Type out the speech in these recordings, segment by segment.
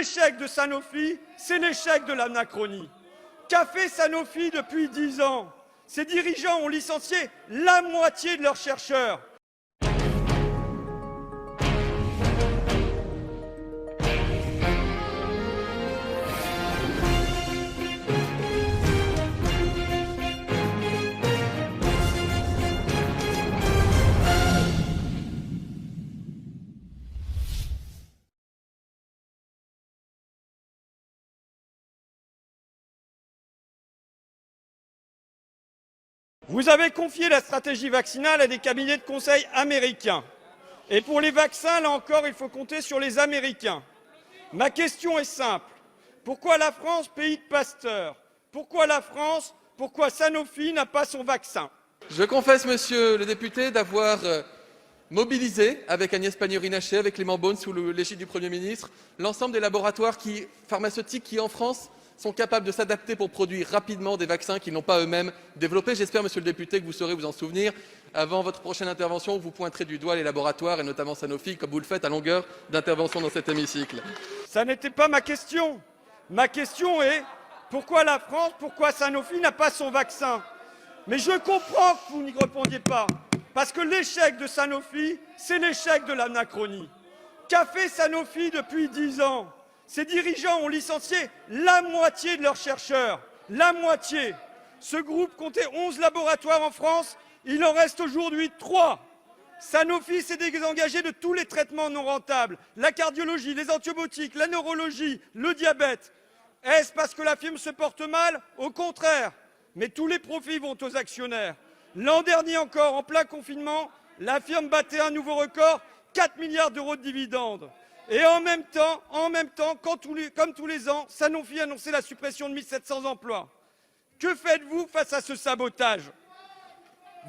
l'échec de Sanofi, c'est l'échec de l'anachronie. Qu'a fait Sanofi depuis 10 ans? Ses dirigeants ont licencié la moitié de leurs chercheurs. Vous avez confié la stratégie vaccinale à des cabinets de conseil américains. Et pour les vaccins, là encore, il faut compter sur les Américains. Ma question est simple. Pourquoi la France, pays de Pasteur? Pourquoi la France? Pourquoi Sanofi n'a pas son vaccin? Je confesse, monsieur le député, d'avoir mobilisé, avec Agnès Pannier-Runacher, avec Clément Beaune, sous l'égide du Premier ministre, l'ensemble des laboratoires pharmaceutiques qui, en France, sont capables de s'adapter pour produire rapidement des vaccins qu'ils n'ont pas eux-mêmes développés. J'espère, monsieur le député, que vous saurez vous en souvenir avant votre prochaine intervention, où vous pointerez du doigt les laboratoires, et notamment Sanofi, comme vous le faites à longueur d'intervention dans cet hémicycle. Ça n'était pas ma question. Ma question est, pourquoi la France, pourquoi Sanofi n'a pas son vaccin? Mais je comprends que vous n'y répondiez pas, parce que l'échec de Sanofi, c'est l'échec de l'anachronie. Qu'a fait Sanofi depuis 10 ans? Ses dirigeants ont licencié la moitié de leurs chercheurs. La moitié. Ce groupe comptait 11 laboratoires en France, il en reste aujourd'hui 3. Sanofi s'est désengagé de tous les traitements non rentables, la cardiologie, les antibiotiques, la neurologie, le diabète. Est-ce parce que la firme se porte mal? Au contraire. Mais tous les profits vont aux actionnaires. L'an dernier encore, en plein confinement, la firme battait un nouveau record, 4 milliards d'euros de dividendes. Et en même temps, comme tous les ans, Sanofi annonçait la suppression de 1700 emplois. Que faites-vous face à ce sabotage?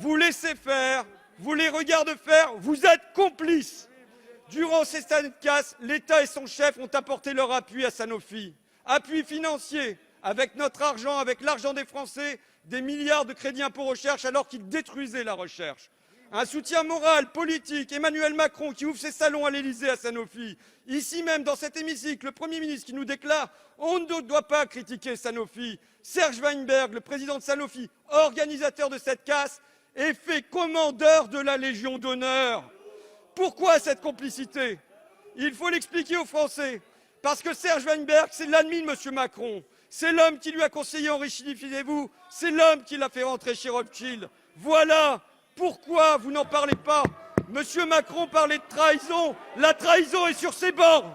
Vous laissez faire, vous les regardez faire, vous êtes complices. Durant ces années de casse, l'État et son chef ont apporté leur appui à Sanofi. Appui financier, avec notre argent, avec l'argent des Français, des milliards de crédits impôt recherche alors qu'ils détruisaient la recherche. Un soutien moral, politique, Emmanuel Macron qui ouvre ses salons à l'Élysée à Sanofi. Ici même, dans cet hémicycle, le Premier ministre qui nous déclare « On ne doit pas critiquer Sanofi ». Serge Weinberg, le président de Sanofi, organisateur de cette casse, est fait commandeur de la Légion d'honneur. Pourquoi cette complicité? Il faut l'expliquer aux Français. Parce que Serge Weinberg, c'est l'ennemi de M. Macron. C'est l'homme qui lui a conseillé enrichissez-vous. C'est l'homme qui l'a fait rentrer chez Rothschild. Voilà pourquoi vous n'en parlez pas. Monsieur Macron parlait de trahison. La trahison est sur ses bords.